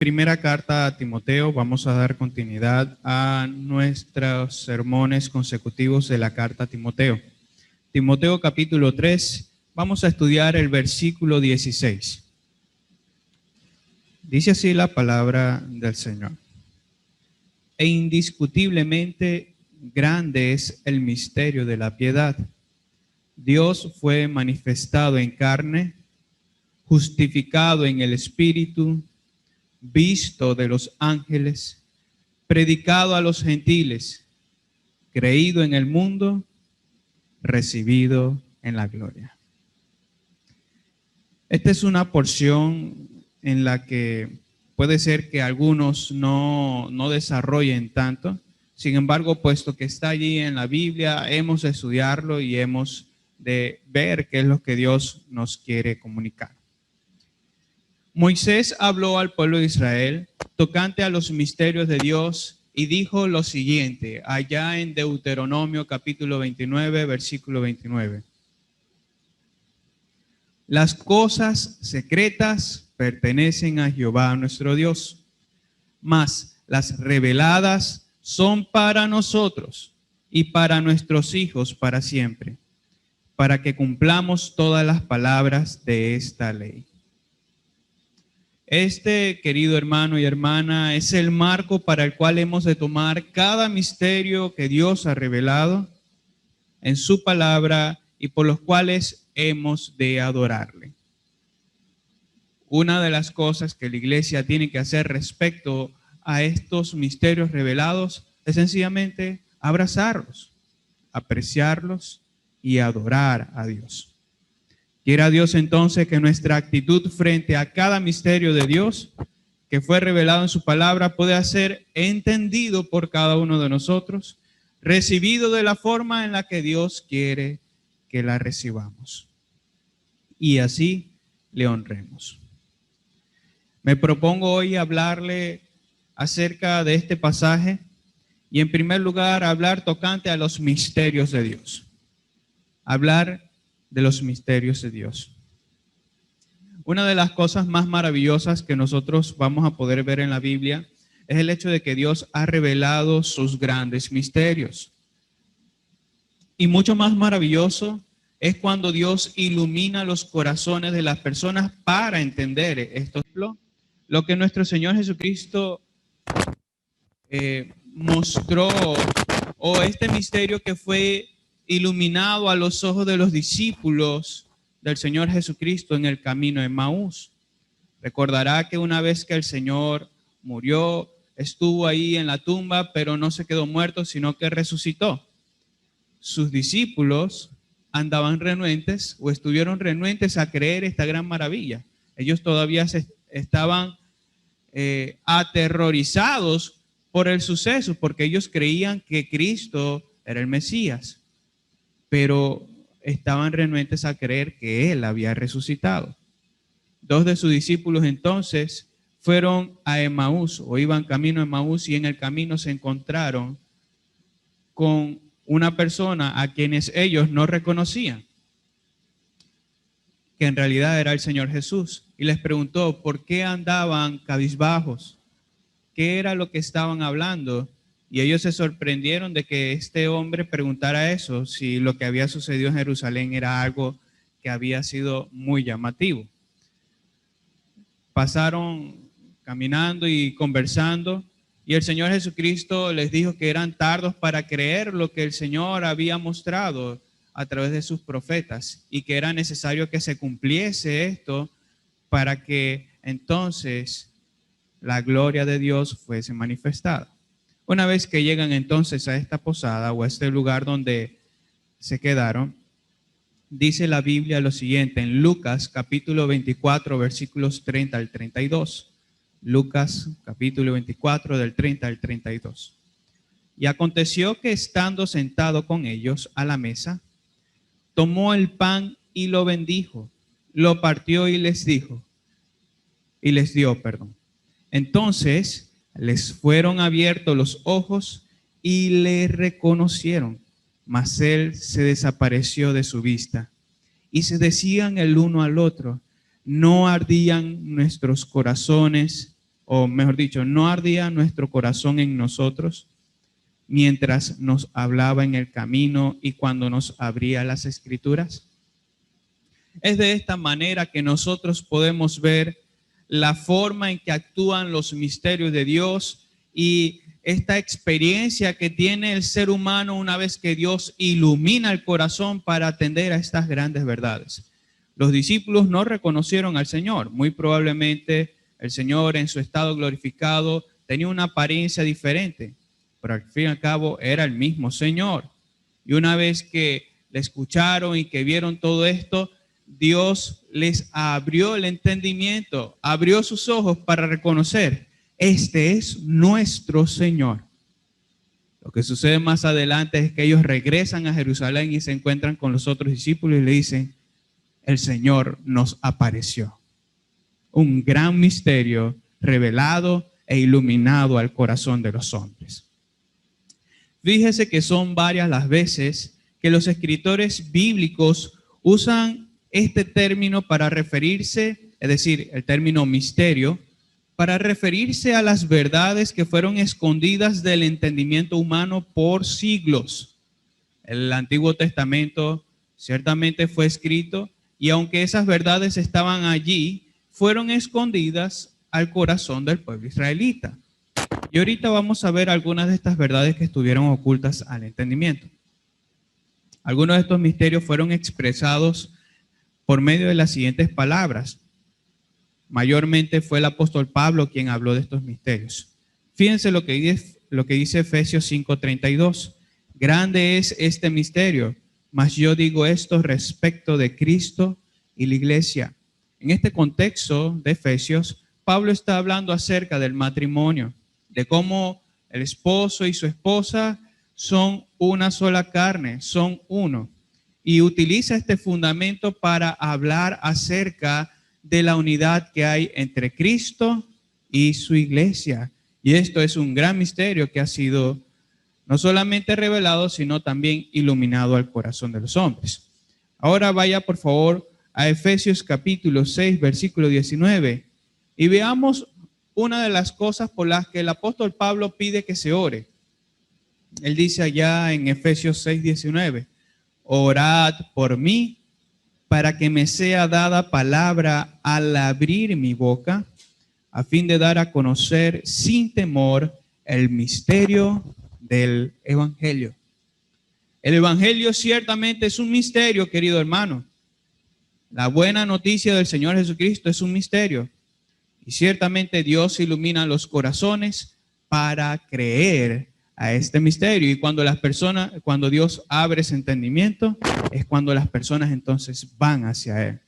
Primera carta a Timoteo, vamos a dar continuidad a nuestros sermones consecutivos de la carta a Timoteo. Timoteo capítulo 3, vamos a estudiar el versículo 16. Dice así la palabra del Señor. E indiscutiblemente grande es el misterio de la piedad. Dios fue manifestado en carne, justificado en el Espíritu, visto de los ángeles, predicado a los gentiles, creído en el mundo, recibido en la gloria. Esta es una porción en la que puede ser que algunos no desarrollen tanto. Sin embargo, puesto que está allí en la Biblia, hemos de estudiarlo y hemos de ver qué es lo que Dios nos quiere comunicar. Moisés habló al pueblo de Israel tocante a los misterios de Dios y dijo lo siguiente, allá en Deuteronomio capítulo 29, versículo 29. Las cosas secretas pertenecen a Jehová nuestro Dios, mas las reveladas son para nosotros y para nuestros hijos para siempre, para que cumplamos todas las palabras de esta ley. Este, querido hermano y hermana, es el marco para el cual hemos de tomar cada misterio que Dios ha revelado en su palabra y por los cuales hemos de adorarle. Una de las cosas que la iglesia tiene que hacer respecto a estos misterios revelados es sencillamente abrazarlos, apreciarlos y adorar a Dios. Quiera Dios entonces que nuestra actitud frente a cada misterio de Dios que fue revelado en su palabra pueda ser entendido por cada uno de nosotros, recibido de la forma en la que Dios quiere que la recibamos. Y así le honremos. Me propongo hoy hablarle acerca de este pasaje y en primer lugar hablar tocante a los misterios de Dios. Hablar de los misterios de Dios. Una de las cosas más maravillosas que nosotros vamos a poder ver en la Biblia es el hecho de que Dios ha revelado sus grandes misterios. Y mucho más maravilloso es cuando Dios ilumina los corazones de las personas para entender esto. Lo que nuestro Señor Jesucristo mostró, o este misterio que fue iluminado a los ojos de los discípulos del Señor Jesucristo en el camino de Emaús. Recordará que una vez que el Señor murió, estuvo ahí en la tumba, pero no se quedó muerto, sino que resucitó. Sus discípulos andaban renuentes o estuvieron renuentes a creer esta gran maravilla. Ellos todavía estaban aterrorizados por el suceso, porque ellos creían que Cristo era el Mesías, pero estaban renuentes a creer que Él había resucitado. Dos de sus discípulos entonces fueron a Emaús o iban camino a Emaús y en el camino se encontraron con una persona a quienes ellos no reconocían, que en realidad era el Señor Jesús, y les preguntó por qué andaban cabizbajos, qué era lo que estaban hablando. Y ellos se sorprendieron de que este hombre preguntara eso, si lo que había sucedido en Jerusalén era algo que había sido muy llamativo. Pasaron caminando y conversando, y el Señor Jesucristo les dijo que eran tardos para creer lo que el Señor había mostrado a través de sus profetas, y que era necesario que se cumpliese esto para que entonces la gloria de Dios fuese manifestada. Una vez que llegan entonces a esta posada o a este lugar donde se quedaron, dice la Biblia lo siguiente en Lucas capítulo 24 versículos 30 al 32. Lucas capítulo 24 del 30 al 32. Y aconteció que estando sentado con ellos a la mesa, tomó el pan y lo bendijo, lo partió y les dio. Entonces les fueron abiertos los ojos y le reconocieron, mas él se desapareció de su vista. Y se decían el uno al otro, ¿no ardían nuestros corazones o mejor dicho, no ardía nuestro corazón en nosotros mientras nos hablaba en el camino y cuando nos abría las Escrituras? Es de esta manera que nosotros podemos ver la forma en que actúan los misterios de Dios y esta experiencia que tiene el ser humano una vez que Dios ilumina el corazón para atender a estas grandes verdades. Los discípulos no reconocieron al Señor. Muy probablemente el Señor en su estado glorificado tenía una apariencia diferente, pero al fin y al cabo era el mismo Señor. Y una vez que le escucharon y que vieron todo esto, Dios les abrió el entendimiento, abrió sus ojos para reconocer, este es nuestro Señor. Lo que sucede más adelante es que ellos regresan a Jerusalén y se encuentran con los otros discípulos y le dicen, el Señor nos apareció. Un gran misterio revelado e iluminado al corazón de los hombres. Fíjese que son varias las veces que los escritores bíblicos usan este término para referirse, es decir, el término misterio, para referirse a las verdades que fueron escondidas del entendimiento humano por siglos. El Antiguo Testamento ciertamente fue escrito y aunque esas verdades estaban allí, fueron escondidas al corazón del pueblo israelita. Y ahorita vamos a ver algunas de estas verdades que estuvieron ocultas al entendimiento. Algunos de estos misterios fueron expresados por medio de las siguientes palabras. Mayormente fue el apóstol Pablo quien habló de estos misterios. Fíjense lo que dice Efesios 5:32. Grande es este misterio, mas yo digo esto respecto de Cristo y la iglesia. En este contexto de Efesios, Pablo está hablando acerca del matrimonio, de cómo el esposo y su esposa son una sola carne, son uno. Y utiliza este fundamento para hablar acerca de la unidad que hay entre Cristo y su iglesia. Y esto es un gran misterio que ha sido no solamente revelado, sino también iluminado al corazón de los hombres. Ahora vaya por favor a Efesios capítulo 6, versículo 19, y veamos una de las cosas por las que el apóstol Pablo pide que se ore. Él dice allá en Efesios 6, 19, orad por mí para que me sea dada palabra al abrir mi boca, a fin de dar a conocer sin temor el misterio del Evangelio. El Evangelio ciertamente es un misterio, querido hermano. La buena noticia del Señor Jesucristo es un misterio. Y ciertamente Dios ilumina los corazones para creer a este misterio. Y cuando Dios abre ese entendimiento, es cuando las personas entonces van hacia Él.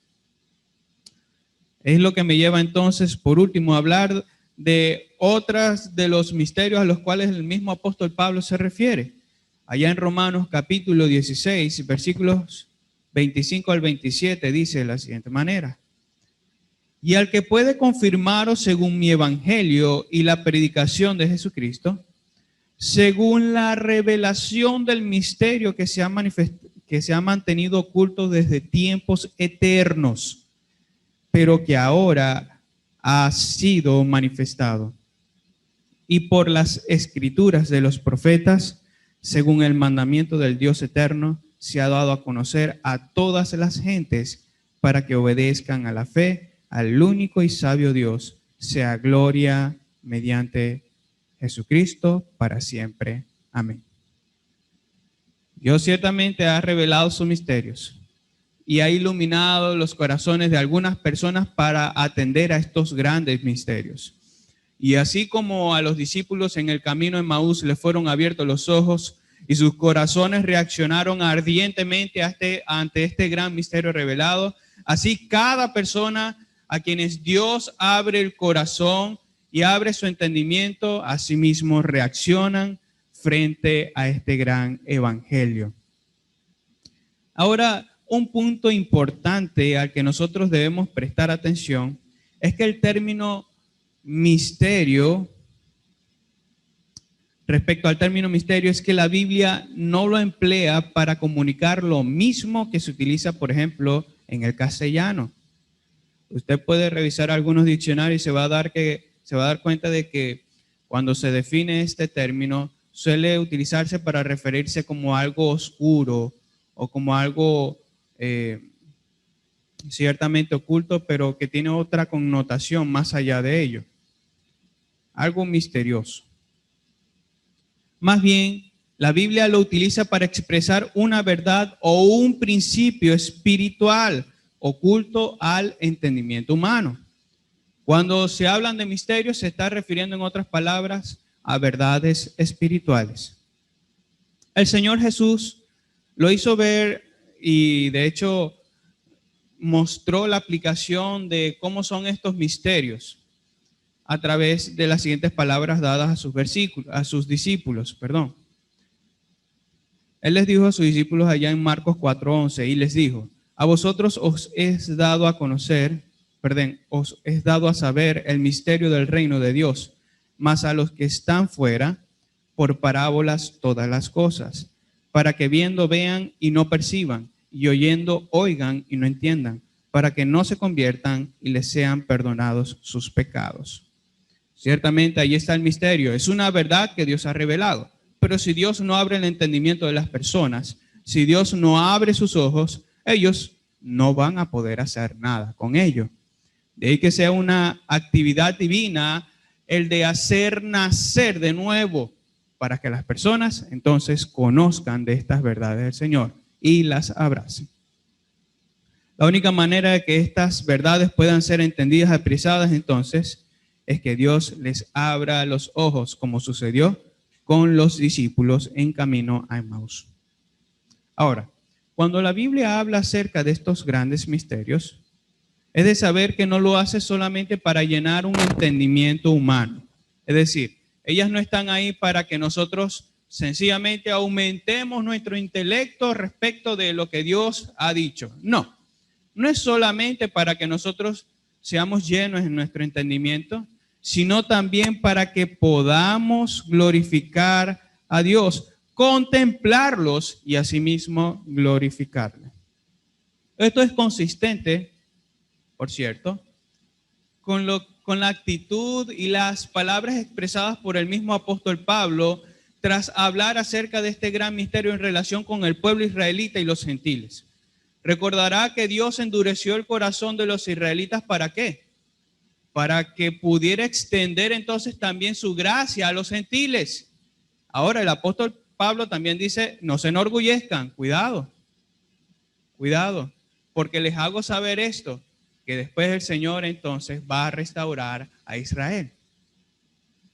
Es lo que me lleva entonces, por último, a hablar de otras de los misterios a los cuales el mismo apóstol Pablo se refiere. Allá en Romanos capítulo 16, versículos 25 al 27, dice de la siguiente manera. Y al que puede confirmaros según mi evangelio y la predicación de Jesucristo, según la revelación del misterio que se ha mantenido oculto desde tiempos eternos, pero que ahora ha sido manifestado. Y por las escrituras de los profetas, según el mandamiento del Dios eterno, se ha dado a conocer a todas las gentes para que obedezcan a la fe, al único y sabio Dios, sea gloria mediante Jesucristo para siempre. Amén. Dios ciertamente ha revelado sus misterios y ha iluminado los corazones de algunas personas para atender a estos grandes misterios. Y así como a los discípulos en el camino de Maús les fueron abiertos los ojos y sus corazones reaccionaron ardientemente ante este gran misterio revelado, así cada persona a quienes Dios abre el corazón y abre su entendimiento, a sí mismos reaccionan frente a este gran evangelio. Ahora, un punto importante al que nosotros debemos prestar atención es que el término misterio, respecto al término misterio, es que la Biblia no lo emplea para comunicar lo mismo que se utiliza, por ejemplo, en el castellano. Usted puede revisar algunos diccionarios y se va a dar que se va a dar cuenta de que cuando se define este término, suele utilizarse para referirse como algo oscuro o como algo ciertamente oculto, pero que tiene otra connotación más allá de ello. Algo misterioso. Más bien, la Biblia lo utiliza para expresar una verdad o un principio espiritual oculto al entendimiento humano. Cuando se hablan de misterios, se está refiriendo, en otras palabras, a verdades espirituales. El Señor Jesús lo hizo ver y, de hecho, mostró la aplicación de cómo son estos misterios a través de las siguientes palabras dadas a sus discípulos. Él les dijo a sus discípulos allá en Marcos 4:11 y les dijo: a vosotros os es dado a saber el misterio del reino de Dios, mas a los que están fuera, por parábolas todas las cosas, para que viendo vean y no perciban, y oyendo oigan y no entiendan, para que no se conviertan y les sean perdonados sus pecados. Ciertamente ahí está el misterio, es una verdad que Dios ha revelado, pero si Dios no abre el entendimiento de las personas, si Dios no abre sus ojos, ellos no van a poder hacer nada con ello. De ahí que sea una actividad divina el de hacer nacer de nuevo para que las personas entonces conozcan de estas verdades del Señor y las abracen. La única manera de que estas verdades puedan ser entendidas y apreciadas entonces es que Dios les abra los ojos, como sucedió con los discípulos en camino a Emaús. Ahora, cuando la Biblia habla acerca de estos grandes misterios, es de saber que no lo hace solamente para llenar un entendimiento humano. Es decir, ellas no están ahí para que nosotros sencillamente aumentemos nuestro intelecto respecto de lo que Dios ha dicho. No, no es solamente para que nosotros seamos llenos en nuestro entendimiento, sino también para que podamos glorificar a Dios, contemplarlos y asimismo glorificarle. Esto es consistente, por cierto, con la actitud y las palabras expresadas por el mismo apóstol Pablo tras hablar acerca de este gran misterio en relación con el pueblo israelita y los gentiles. Recordará que Dios endureció el corazón de los israelitas, ¿para qué? Para que pudiera extender entonces también su gracia a los gentiles. Ahora el apóstol Pablo también dice: no se enorgullezcan, cuidado, porque les hago saber esto, que después el Señor entonces va a restaurar a Israel.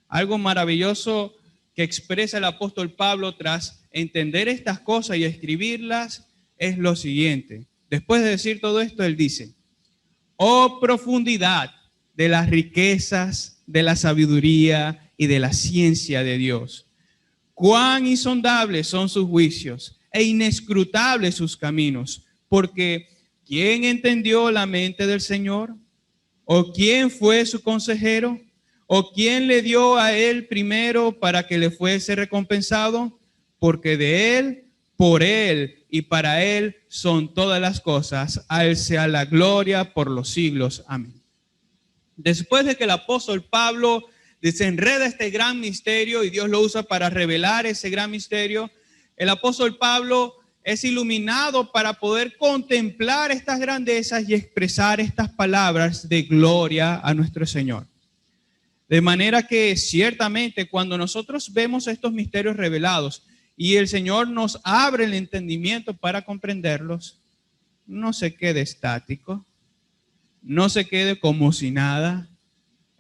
Algo maravilloso que expresa el apóstol Pablo tras entender estas cosas y escribirlas es lo siguiente. Después de decir todo esto, él dice: oh profundidad de las riquezas, de la sabiduría y de la ciencia de Dios. Cuán insondables son sus juicios e inescrutables sus caminos, porque ¿quién entendió la mente del Señor? ¿O quién fue su consejero? ¿O quién le dio a él primero para que le fuese recompensado? Porque de él, por él y para él son todas las cosas. A él sea la gloria por los siglos. Amén. Después de que el apóstol Pablo desenreda este gran misterio y Dios lo usa para revelar ese gran misterio, el apóstol Pablo es iluminado para poder contemplar estas grandezas y expresar estas palabras de gloria a nuestro Señor. De manera que ciertamente cuando nosotros vemos estos misterios revelados y el Señor nos abre el entendimiento para comprenderlos, no se quede estático, no se quede como si nada.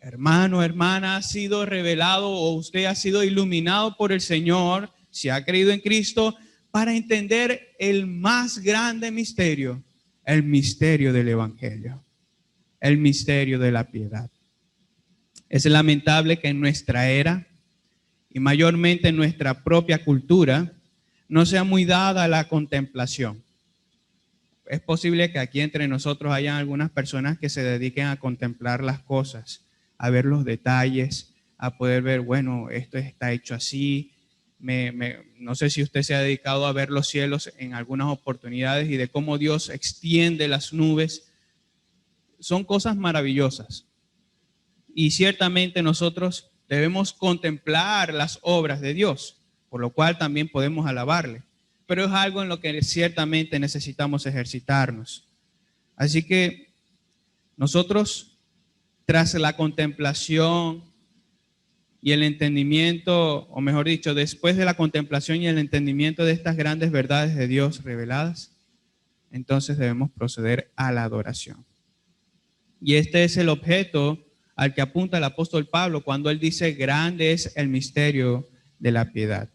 Hermano, hermana, ha sido revelado o usted ha sido iluminado por el Señor, si ha creído en Cristo, para entender el más grande misterio, el misterio del Evangelio, el misterio de la piedad. Es lamentable que en nuestra era y mayormente en nuestra propia cultura no sea muy dada a la contemplación. Es posible que aquí entre nosotros hayan algunas personas que se dediquen a contemplar las cosas, a ver los detalles, a poder ver, bueno, esto está hecho así. No sé si usted se ha dedicado a ver los cielos en algunas oportunidades y de cómo Dios extiende las nubes. Son cosas maravillosas. y ciertamente nosotros debemos contemplar las obras de Dios, por lo cual también podemos alabarle. Pero es algo en lo que ciertamente necesitamos ejercitarnos. Así que nosotros, tras la contemplación y el entendimiento, o mejor dicho, después de la contemplación y el entendimiento de estas grandes verdades de Dios reveladas, entonces debemos proceder a la adoración. Y este es el objeto al que apunta el apóstol Pablo cuando él dice, grande es el misterio de la piedad.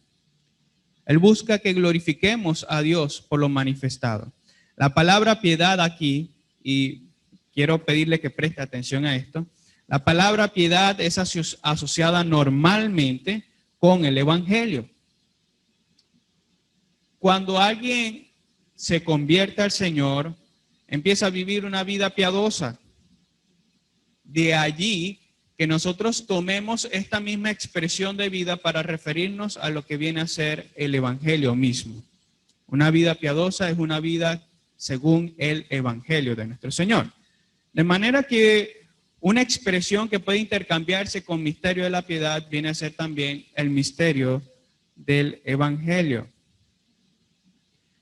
Él busca que glorifiquemos a Dios por lo manifestado. La palabra piedad aquí, y quiero pedirle que preste atención a esto, la palabra piedad es asociada normalmente con el evangelio. Cuando alguien se convierte al Señor, empieza a vivir una vida piadosa. De allí que nosotros tomemos esta misma expresión de vida para referirnos a lo que viene a ser el evangelio mismo. Una vida piadosa es una vida según el evangelio de nuestro Señor. De manera que una expresión que puede intercambiarse con misterio de la piedad viene a ser también el misterio del evangelio.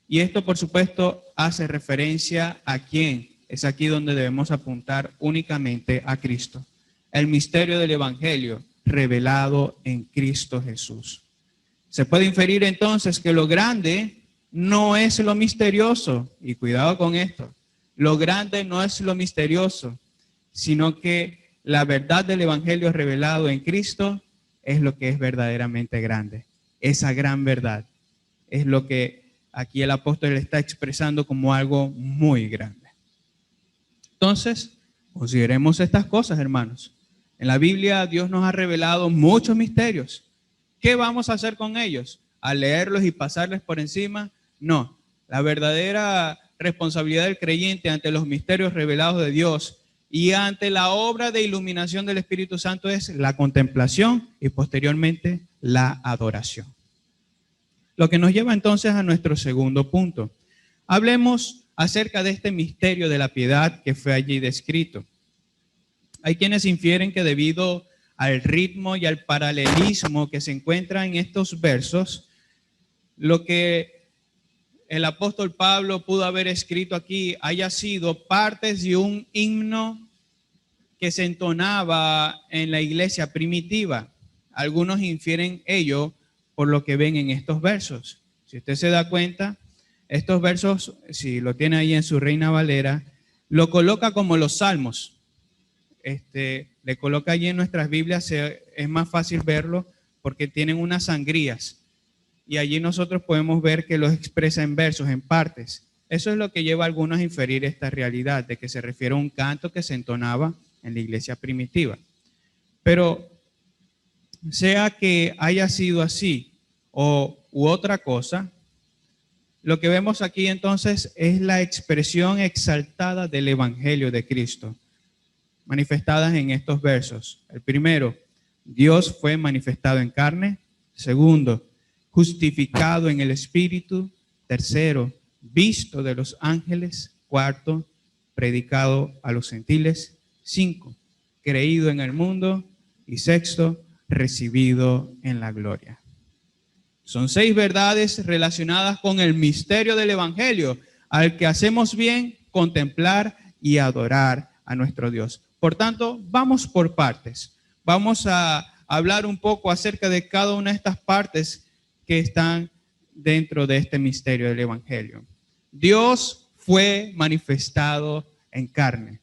Y esto, por supuesto, hace referencia a quién. Es aquí donde debemos apuntar únicamente a Cristo. El misterio del evangelio revelado en Cristo Jesús. Se puede inferir entonces que lo grande no es lo misterioso. Y cuidado con esto. Lo grande no es lo misterioso, sino que la verdad del evangelio revelado en Cristo es lo que es verdaderamente grande. Esa gran verdad es lo que aquí el apóstol está expresando como algo muy grande. Entonces, consideremos estas cosas, hermanos. En la Biblia Dios nos ha revelado muchos misterios. ¿Qué vamos a hacer con ellos? ¿A leerlos y pasarles por encima? No. La verdadera responsabilidad del creyente ante los misterios revelados de Dios y ante la obra de iluminación del Espíritu Santo es la contemplación y posteriormente la adoración. Lo que nos lleva entonces a nuestro segundo punto. Hablemos acerca de este misterio de la piedad que fue allí descrito. Hay quienes infieren que debido al ritmo y al paralelismo que se encuentra en estos versos, lo que el apóstol Pablo pudo haber escrito aquí haya sido partes de un himno que se entonaba en la iglesia primitiva. Algunos infieren ello por lo que ven en estos versos. Si usted se da cuenta, estos versos, si lo tiene ahí en su Reina Valera, lo coloca como los salmos. Le coloca allí en nuestras Biblias, es más fácil verlo porque tienen unas sangrías. Y allí nosotros podemos ver que los expresa en versos, en partes. Eso es lo que lleva a algunos a inferir esta realidad, de que se refiere a un canto que se entonaba en la iglesia primitiva. Pero sea que haya sido así u otra cosa, lo que vemos aquí entonces es la expresión exaltada del Evangelio de Cristo, manifestadas en estos versos. El primero, Dios fue manifestado en carne. Segundo, justificado en el Espíritu. Tercero, visto de los ángeles. Cuarto, predicado a los gentiles. 5, creído en el mundo. Y sexto, recibido en la gloria. Son 6 verdades relacionadas con el misterio del evangelio, al que hacemos bien contemplar y adorar a nuestro Dios. Por tanto, vamos por partes. Vamos a hablar un poco acerca de cada una de estas partes que están dentro de este misterio del evangelio. Dios fue manifestado en carne.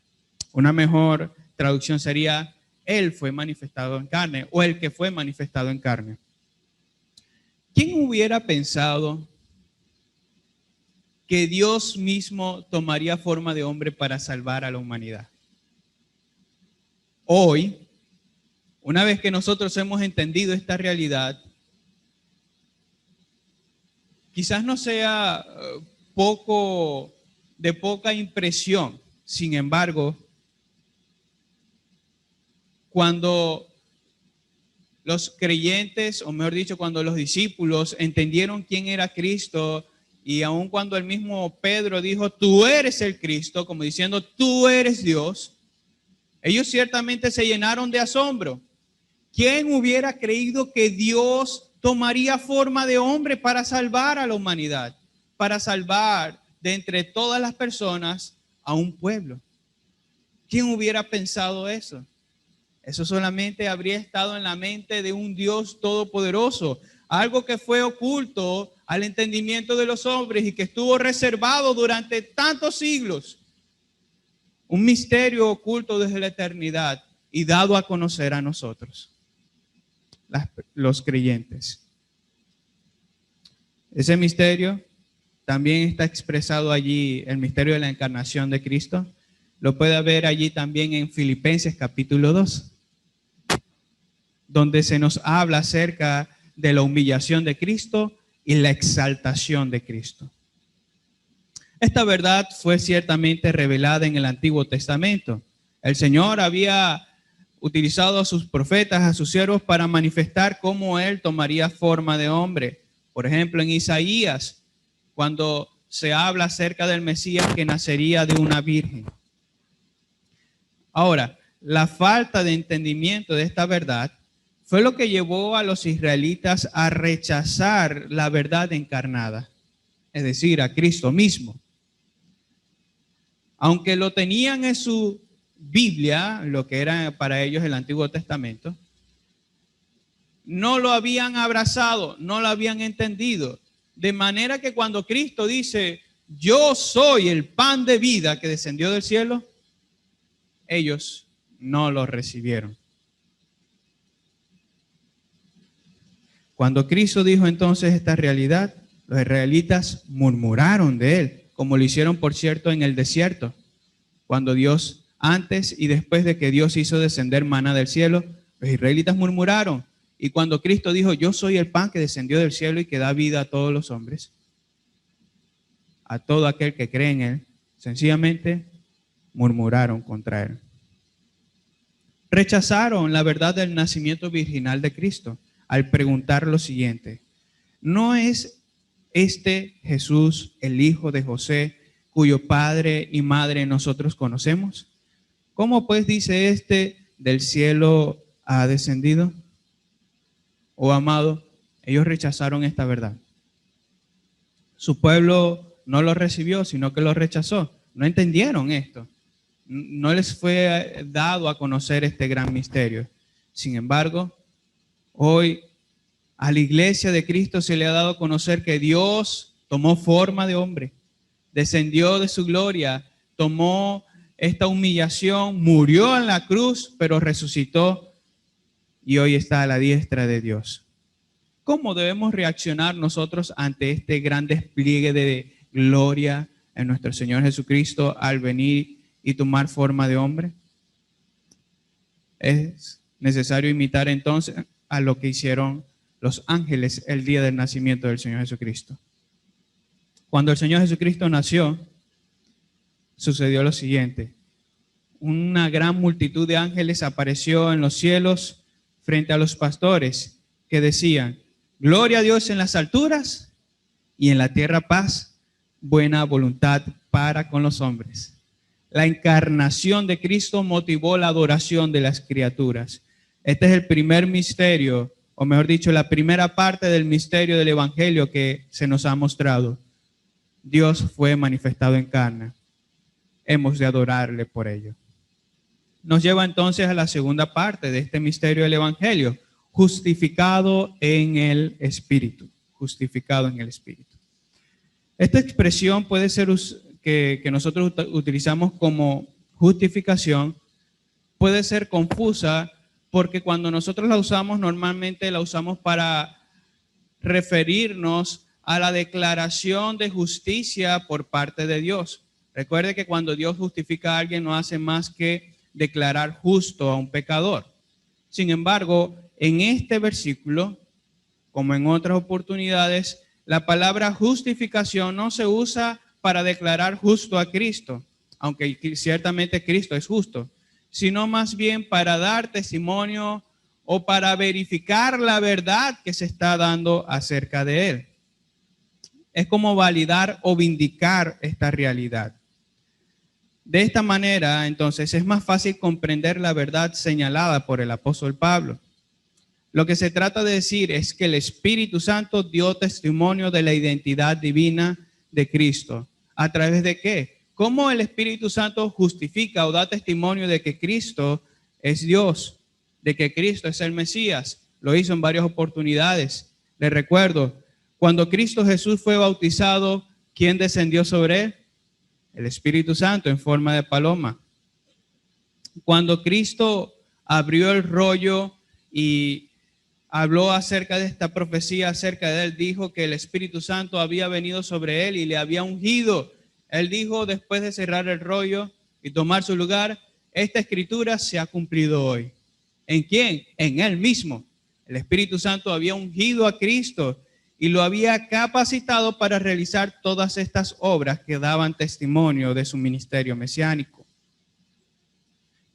Una mejor traducción sería, Él fue manifestado en carne, o el que fue manifestado en carne. ¿Quién hubiera pensado que Dios mismo tomaría forma de hombre para salvar a la humanidad? Hoy, una vez que nosotros hemos entendido esta realidad, quizás no sea de poca impresión. Sin embargo, cuando los creyentes, o mejor dicho, cuando los discípulos entendieron quién era Cristo, y aun cuando el mismo Pedro dijo, tú eres el Cristo, como diciendo, tú eres Dios, Ellos ciertamente se llenaron de asombro. ¿Quién hubiera creído que Dios tomaría forma de hombre para salvar a la humanidad? Para salvar de entre todas las personas a un pueblo. ¿Quién hubiera pensado eso? Eso solamente habría estado en la mente de un Dios todopoderoso, algo que fue oculto al entendimiento de los hombres y que estuvo reservado durante tantos siglos. Un misterio oculto desde la eternidad y dado a conocer a nosotros, los creyentes. Ese misterio también está expresado allí, el misterio de la encarnación de Cristo. Lo puede ver allí también en Filipenses capítulo 2, donde se nos habla acerca de la humillación de Cristo y la exaltación de Cristo. Esta verdad fue ciertamente revelada en el Antiguo Testamento. El Señor había utilizado a sus profetas, a sus siervos, para manifestar cómo Él tomaría forma de hombre. Por ejemplo, en Isaías, cuando se habla acerca del Mesías que nacería de una virgen. Ahora, la falta de entendimiento de esta verdad fue lo que llevó a los israelitas a rechazar la verdad encarnada, es decir, a Cristo mismo. Aunque lo tenían en su Biblia, lo que era para ellos el Antiguo Testamento, no lo habían abrazado, no lo habían entendido. De manera que cuando Cristo dice, yo soy el pan de vida que descendió del cielo, ellos no lo recibieron. Cuando Cristo dijo entonces esta realidad, los israelitas murmuraron de él, como lo hicieron, por cierto, en el desierto, cuando Dios, antes y después de que Dios hizo descender maná del cielo, los israelitas murmuraron. Y cuando Cristo dijo, yo soy el pan que descendió del cielo y que da vida a todos los hombres, a todo aquel que cree en él, sencillamente murmuraron contra él. Rechazaron la verdad del nacimiento virginal de Cristo al preguntar lo siguiente: ¿no es este Jesús el hijo de José, cuyo padre y madre nosotros conocemos? ¿Cómo pues dice este, del cielo ha descendido? Oh amado, ellos rechazaron esta verdad. Su pueblo no lo recibió, sino que lo rechazó. No entendieron esto. No les fue dado a conocer este gran misterio. Sin embargo, hoy a la iglesia de Cristo se le ha dado a conocer que Dios tomó forma de hombre, descendió de su gloria, tomó esta humillación, murió en la cruz, pero resucitó y hoy está a la diestra de Dios. ¿Cómo debemos reaccionar nosotros ante este gran despliegue de gloria en nuestro Señor Jesucristo al venir y tomar forma de hombre? Es necesario imitar entonces a lo que hicieron los ángeles el día del nacimiento del Señor Jesucristo. Cuando el Señor Jesucristo nació, sucedió lo siguiente: una gran multitud de ángeles apareció en los cielos frente a los pastores que decían: gloria a Dios en las alturas y en la tierra paz, buena voluntad para con los hombres. La encarnación de Cristo motivó la adoración de las criaturas. Este es el primer misterio, o mejor dicho, la primera parte del misterio del Evangelio que se nos ha mostrado. Dios fue manifestado en carne. Hemos de adorarle por ello. Nos lleva entonces a la segunda parte de este misterio del Evangelio: justificado en el Espíritu. Justificado en el Espíritu. Esta expresión puede ser que nosotros utilizamos como justificación, puede ser confusa porque cuando nosotros la usamos, normalmente la usamos para referirnos a la declaración de justicia por parte de Dios. Recuerde que cuando Dios justifica a alguien no hace más que declarar justo a un pecador. Sin embargo, en este versículo, como en otras oportunidades, la palabra justificación no se usa para declarar justo a Cristo, aunque ciertamente Cristo es justo, sino más bien para dar testimonio o para verificar la verdad que se está dando acerca de él. Es como validar o vindicar esta realidad. De esta manera, entonces, es más fácil comprender la verdad señalada por el apóstol Pablo. Lo que se trata de decir es que el Espíritu Santo dio testimonio de la identidad divina de Cristo. ¿A través de qué? ¿Cómo el Espíritu Santo justifica o da testimonio de que Cristo es Dios, de que Cristo es el Mesías? Lo hizo en varias oportunidades. Les recuerdo, cuando Cristo Jesús fue bautizado, ¿quién descendió sobre él? El Espíritu Santo en forma de paloma. Cuando Cristo abrió el rollo y habló acerca de esta profecía acerca de él, dijo que el Espíritu Santo había venido sobre él y le había ungido. Él dijo, después de cerrar el rollo y tomar su lugar, esta escritura se ha cumplido hoy. ¿En quién? En él mismo. El Espíritu Santo había ungido a Cristo y lo había capacitado para realizar todas estas obras que daban testimonio de su ministerio mesiánico.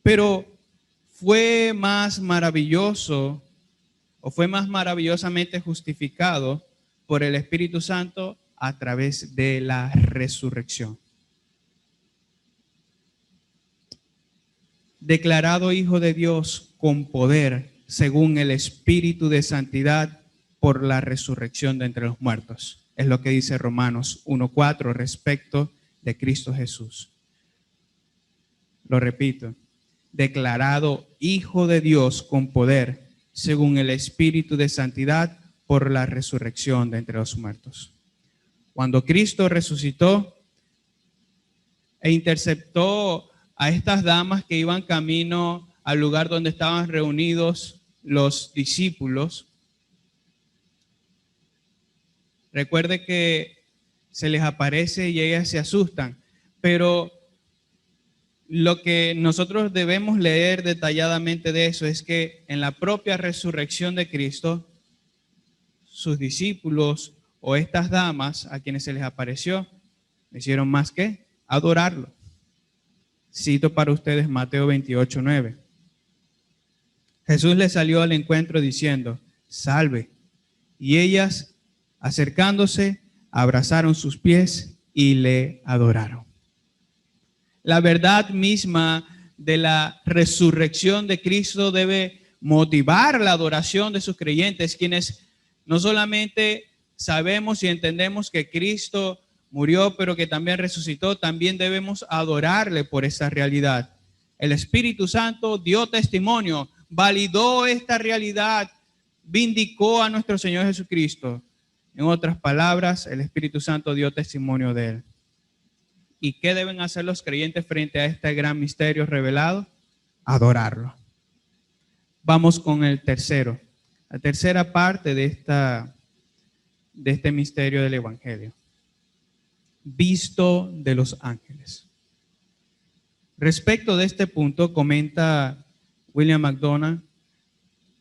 Pero fue más maravilloso o fue más maravillosamente justificado por el Espíritu Santo a través de la resurrección. Declarado Hijo de Dios con poder, según el Espíritu de santidad, por la resurrección de entre los muertos. Es lo que dice Romanos 1:4 respecto de Cristo Jesús. Lo repito, declarado Hijo de Dios con poder, según el Espíritu de santidad, por la resurrección de entre los muertos. Cuando Cristo resucitó e interceptó a estas damas que iban camino al lugar donde estaban reunidos los discípulos, recuerde que se les aparece y ellas se asustan, pero lo que nosotros debemos leer detalladamente de eso es que en la propia resurrección de Cristo, sus discípulos o estas damas a quienes se les apareció, no hicieron más que adorarlo. Cito para ustedes Mateo 28:9. Jesús les salió al encuentro diciendo, salve. Y ellas, acercándose, abrazaron sus pies y le adoraron. La verdad misma de la resurrección de Cristo debe motivar la adoración de sus creyentes, quienes no solamente sabemos y entendemos que Cristo murió, pero que también resucitó, también debemos adorarle por esa realidad. El Espíritu Santo dio testimonio, validó esta realidad, vindicó a nuestro Señor Jesucristo. En otras palabras, el Espíritu Santo dio testimonio de él. ¿Y qué deben hacer los creyentes frente a este gran misterio revelado? Adorarlo. Vamos con el tercero, la tercera parte de este misterio del Evangelio. Visto de los ángeles. Respecto de este punto, comenta William MacDonald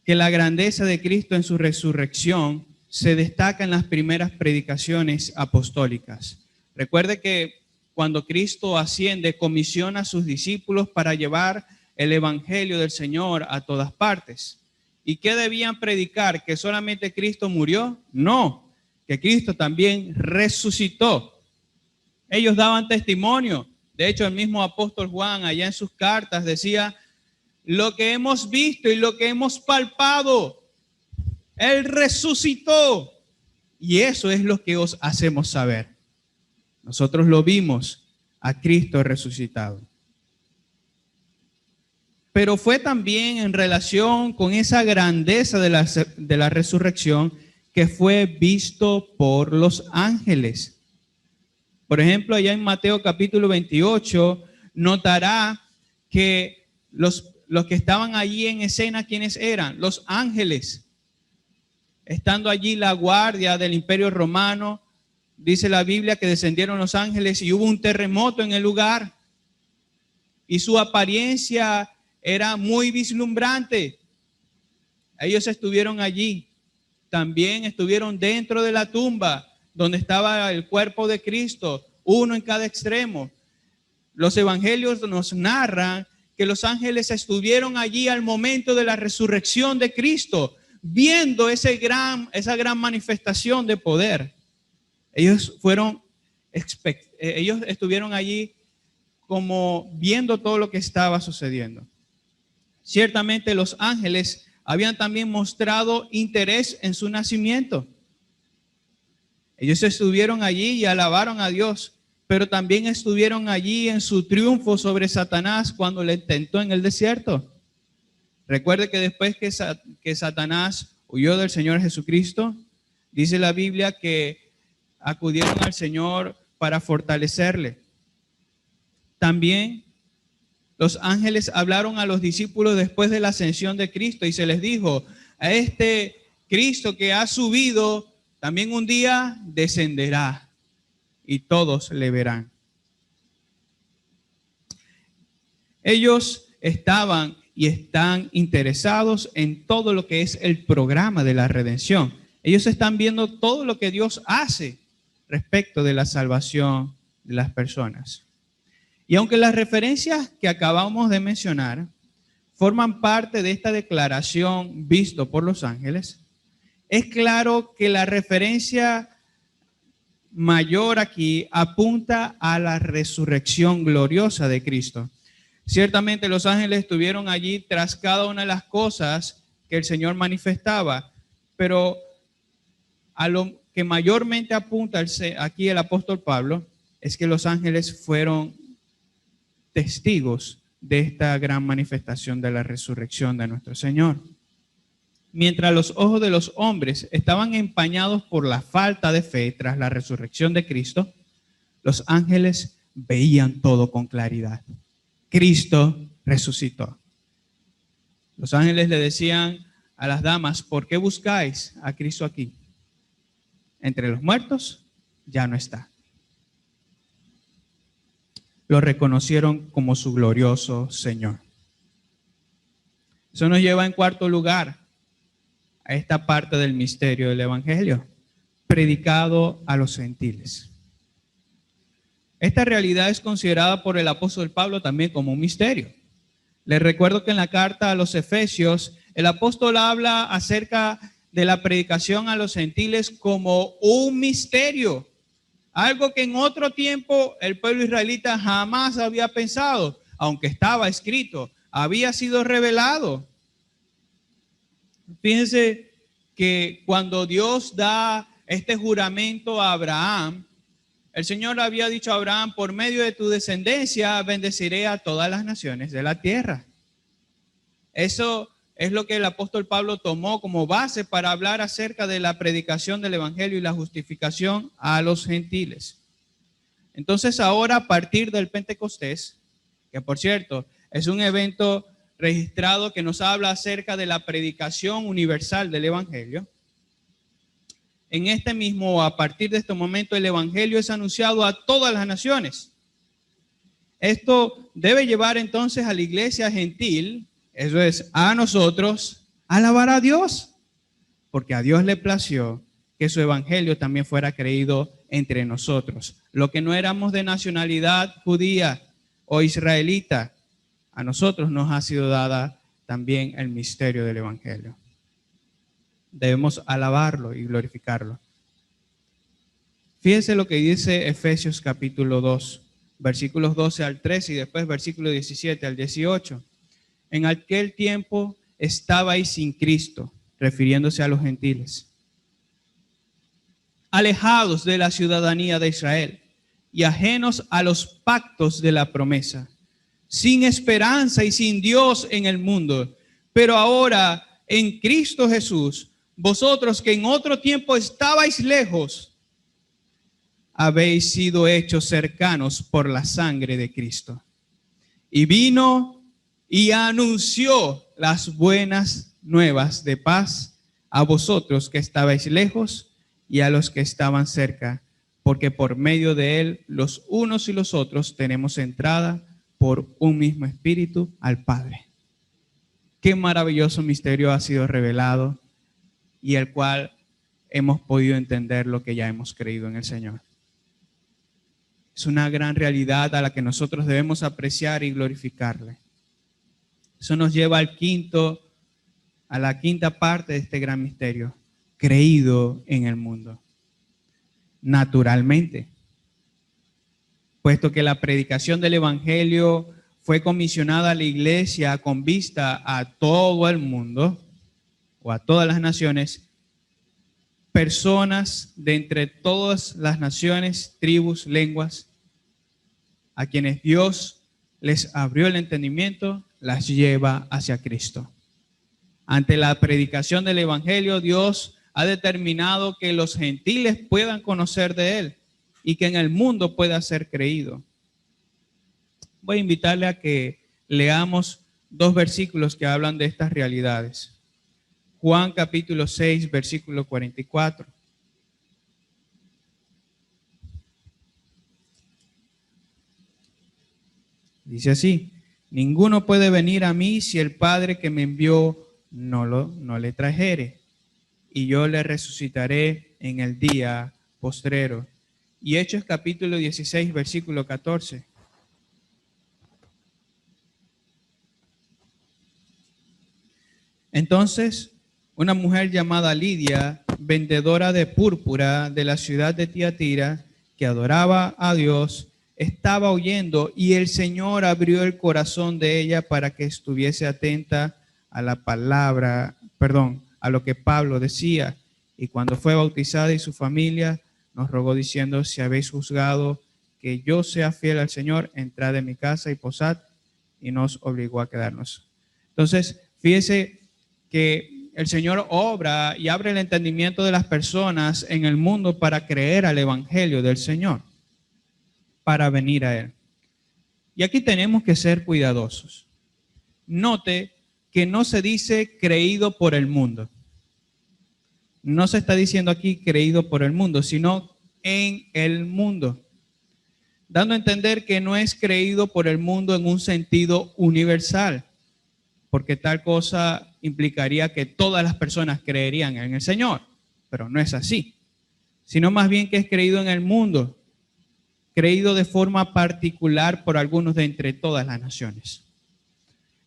que la grandeza de Cristo en su resurrección se destaca en las primeras predicaciones apostólicas. Recuerde que cuando Cristo asciende, comisiona a sus discípulos para llevar el evangelio del Señor a todas partes. ¿Y qué debían predicar? ¿Que solamente Cristo murió? No, que Cristo también resucitó. Ellos daban testimonio. De hecho, el mismo apóstol Juan, allá en sus cartas, decía, lo que hemos visto y lo que hemos palpado, Él resucitó. Y eso es lo que os hacemos saber. Nosotros lo vimos a Cristo resucitado. Pero fue también en relación con esa grandeza de la resurrección que fue visto por los ángeles. Por ejemplo, allá en Mateo capítulo 28, notará que los que estaban allí en escena, ¿quiénes eran? Los ángeles. Estando allí la guardia del Imperio Romano, dice la Biblia que descendieron los ángeles y hubo un terremoto en el lugar. Y su apariencia era muy vislumbrante. Ellos estuvieron allí. También estuvieron dentro de la tumba donde estaba el cuerpo de Cristo, uno en cada extremo. Los evangelios nos narran que los ángeles estuvieron allí al momento de la resurrección de Cristo, viendo esa gran manifestación de poder. Ellos estuvieron allí como viendo todo lo que estaba sucediendo. Ciertamente los ángeles habían también mostrado interés en su nacimiento. Ellos estuvieron allí y alabaron a Dios, pero también estuvieron allí en su triunfo sobre Satanás cuando le tentó en el desierto. Recuerde que después que Satanás huyó del Señor Jesucristo, dice la Biblia que acudieron al Señor para fortalecerle. También los ángeles hablaron a los discípulos después de la ascensión de Cristo y se les dijo, a este Cristo que ha subido, también un día descenderá y todos le verán. Ellos estaban y están interesados en todo lo que es el programa de la redención. Ellos están viendo todo lo que Dios hace respecto de la salvación de las personas. Y aunque las referencias que acabamos de mencionar forman parte de esta declaración visto por los ángeles, es claro que la referencia mayor aquí apunta a la resurrección gloriosa de Cristo. Ciertamente los ángeles estuvieron allí tras cada una de las cosas que el Señor manifestaba, pero a lo que mayormente apunta aquí el apóstol Pablo es que los ángeles fueron testigos de esta gran manifestación de la resurrección de nuestro Señor. Mientras los ojos de los hombres estaban empañados por la falta de fe tras la resurrección de Cristo, los ángeles veían todo con claridad. Cristo resucitó. Los ángeles le decían a las damas, ¿por qué buscáis a Cristo aquí? Entre los muertos ya no está. Lo reconocieron como su glorioso Señor. Eso nos lleva en cuarto lugar a esta parte del misterio del Evangelio, predicado a los gentiles. Esta realidad es considerada por el apóstol Pablo también como un misterio. Les recuerdo que en la carta a los Efesios, el apóstol habla acerca de la predicación a los gentiles como un misterio. Algo que en otro tiempo el pueblo israelita jamás había pensado, aunque estaba escrito, había sido revelado. Fíjense que cuando Dios da este juramento a Abraham, el Señor había dicho a Abraham, por medio de tu descendencia bendeciré a todas las naciones de la tierra. Eso es lo que el apóstol Pablo tomó como base para hablar acerca de la predicación del Evangelio y la justificación a los gentiles. Entonces ahora, a partir del Pentecostés, que por cierto es un evento registrado que nos habla acerca de la predicación universal del Evangelio, en este mismo, a partir de este momento, el Evangelio es anunciado a todas las naciones. Esto debe llevar entonces a la iglesia gentil, eso es, a nosotros, a alabar a Dios, porque a Dios le plació que su evangelio también fuera creído entre nosotros. Lo que no éramos de nacionalidad judía o israelita, a nosotros nos ha sido dada también el misterio del evangelio. Debemos alabarlo y glorificarlo. Fíjense lo que dice Efesios capítulo 2, versículos 12 al 13 y después versículo 17 al 18. En aquel tiempo estabais sin Cristo, refiriéndose a los gentiles, alejados de la ciudadanía de Israel y ajenos a los pactos de la promesa, sin esperanza y sin Dios en el mundo. Pero ahora, en Cristo Jesús, vosotros que en otro tiempo estabais lejos, habéis sido hechos cercanos por la sangre de Cristo. Y vino y anunció las buenas nuevas de paz a vosotros que estabais lejos y a los que estaban cerca, porque por medio de él los unos y los otros tenemos entrada por un mismo espíritu al Padre. Qué maravilloso misterio ha sido revelado y el cual hemos podido entender lo que ya hemos creído en el Señor. Es una gran realidad a la que nosotros debemos apreciar y glorificarle. Eso nos lleva a la quinta parte de este gran misterio, creído en el mundo. Naturalmente. puesto que la predicación del Evangelio fue comisionada a la iglesia con vista a todo el mundo o a todas las naciones, personas de entre todas las naciones, tribus, lenguas, a quienes Dios les abrió el entendimiento, las lleva hacia Cristo. Ante la predicación del Evangelio, Dios ha determinado que los gentiles puedan conocer de Él y que en el mundo pueda ser creído. Voy a invitarle a que leamos 2 versículos que hablan de estas realidades. Juan capítulo 6, versículo 44. Dice así: ninguno puede venir a mí si el Padre que me envió no le trajere, y yo le resucitaré en el día postrero. Y Hechos capítulo 16, versículo 14. Entonces, una mujer llamada Lidia, vendedora de púrpura de la ciudad de Tiatira, que adoraba a Dios, estaba oyendo, y el Señor abrió el corazón de ella para que estuviese atenta a la palabra, a lo que Pablo decía. Y cuando fue bautizada y su familia, nos rogó diciendo: si habéis juzgado que yo sea fiel al Señor, entrad en mi casa y posad. Y nos obligó a quedarnos. Entonces, fíjese que el Señor obra y abre el entendimiento de las personas en el mundo para creer al Evangelio del Señor, para venir a Él. Y aquí tenemos que ser cuidadosos. Note que no se dice creído por el mundo. No se está diciendo aquí creído por el mundo, sino en el mundo, dando a entender que no es creído por el mundo en un sentido universal, porque tal cosa implicaría que todas las personas creerían en el Señor, pero no es así, sino más bien que es creído en el mundo, creído de forma particular por algunos de entre todas las naciones.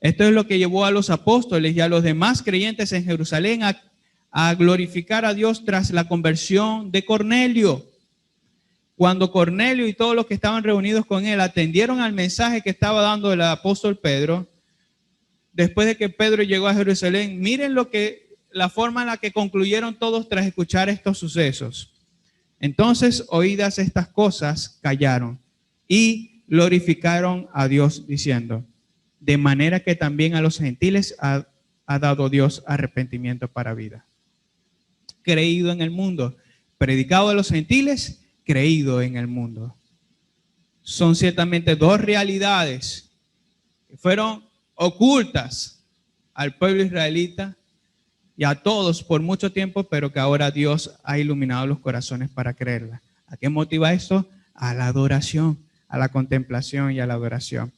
Esto es lo que llevó a los apóstoles y a los demás creyentes en Jerusalén a glorificar a Dios tras la conversión de Cornelio. Cuando Cornelio y todos los que estaban reunidos con él atendieron al mensaje que estaba dando el apóstol Pedro, después de que Pedro llegó a Jerusalén, miren la forma en la que concluyeron todos tras escuchar estos sucesos. Entonces, oídas estas cosas, callaron y glorificaron a Dios diciendo: de manera que también a los gentiles ha dado Dios arrepentimiento para vida. Creído en el mundo, predicado a los gentiles, creído en el mundo. Son ciertamente 2 realidades que fueron ocultas al pueblo israelita y a todos por mucho tiempo, pero que ahora Dios ha iluminado los corazones para creerla. ¿A qué motiva esto? A la adoración, a la contemplación y a la adoración.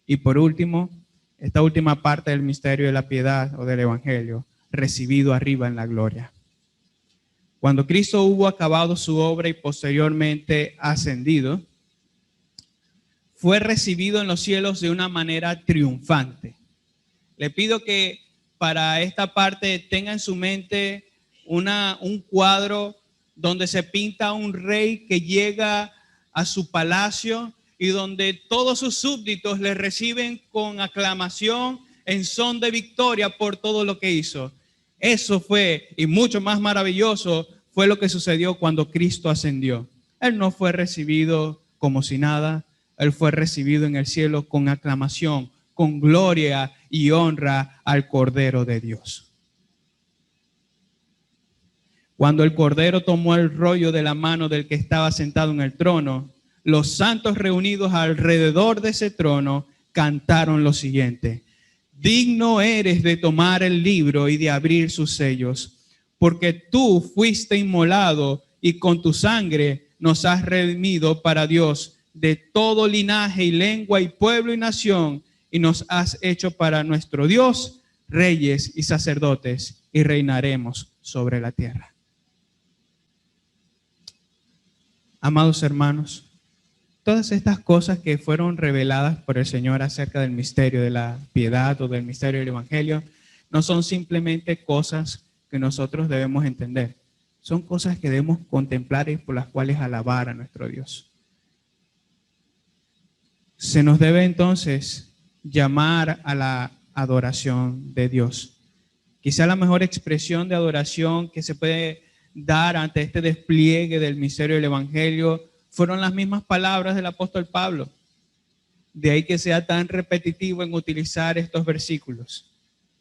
Y por último, esta última parte del misterio de la piedad o del evangelio, recibido arriba en la gloria. Cuando Cristo hubo acabado su obra y posteriormente ascendido, fue recibido en los cielos de una manera triunfante. Le pido que para esta parte tenga en su mente un cuadro donde se pinta un rey que llega a su palacio y donde todos sus súbditos le reciben con aclamación en son de victoria por todo lo que hizo. Eso fue, y mucho más maravilloso, fue lo que sucedió cuando Cristo ascendió. Él no fue recibido como si nada, Él fue recibido en el cielo con aclamación, con gloria y honra al Cordero de Dios. Cuando el Cordero tomó el rollo de la mano del que estaba sentado en el trono, los santos reunidos alrededor de ese trono cantaron lo siguiente: digno eres de tomar el libro y de abrir sus sellos, porque tú fuiste inmolado y con tu sangre nos has redimido para Dios de todo linaje y lengua y pueblo y nación, y nos has hecho para nuestro Dios reyes y sacerdotes, y reinaremos sobre la tierra. Amados hermanos, todas estas cosas que fueron reveladas por el Señor acerca del misterio de la piedad o del misterio del evangelio, no son simplemente cosas que nosotros debemos entender. Son cosas que debemos contemplar y por las cuales alabar a nuestro Dios. se nos debe entonces llamar a la adoración de Dios. Quizá la mejor expresión de adoración que se puede dar ante este despliegue del misterio del Evangelio fueron las mismas palabras del apóstol Pablo. De ahí que sea tan repetitivo en utilizar estos versículos.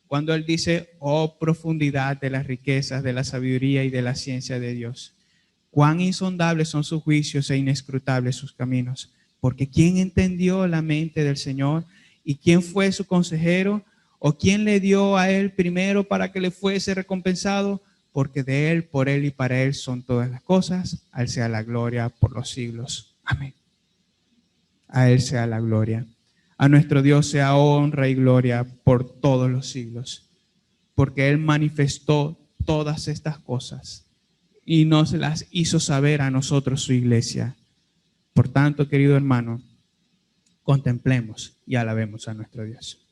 Cuando él dice, oh profundidad de las riquezas, de la sabiduría y de la ciencia de Dios. Cuán insondables son sus juicios e inescrutables sus caminos. Porque ¿quién entendió la mente del Señor? ¿Y quién fue su consejero? ¿O quién le dio a él primero para que le fuese recompensado? Porque de él, por él y para él son todas las cosas. A él sea la gloria por los siglos. Amén. A él sea la gloria. A nuestro Dios sea honra y gloria por todos los siglos. Porque él manifestó todas estas cosas y nos las hizo saber a nosotros, su iglesia. Por tanto, querido hermano, contemplemos y alabemos a nuestro Dios.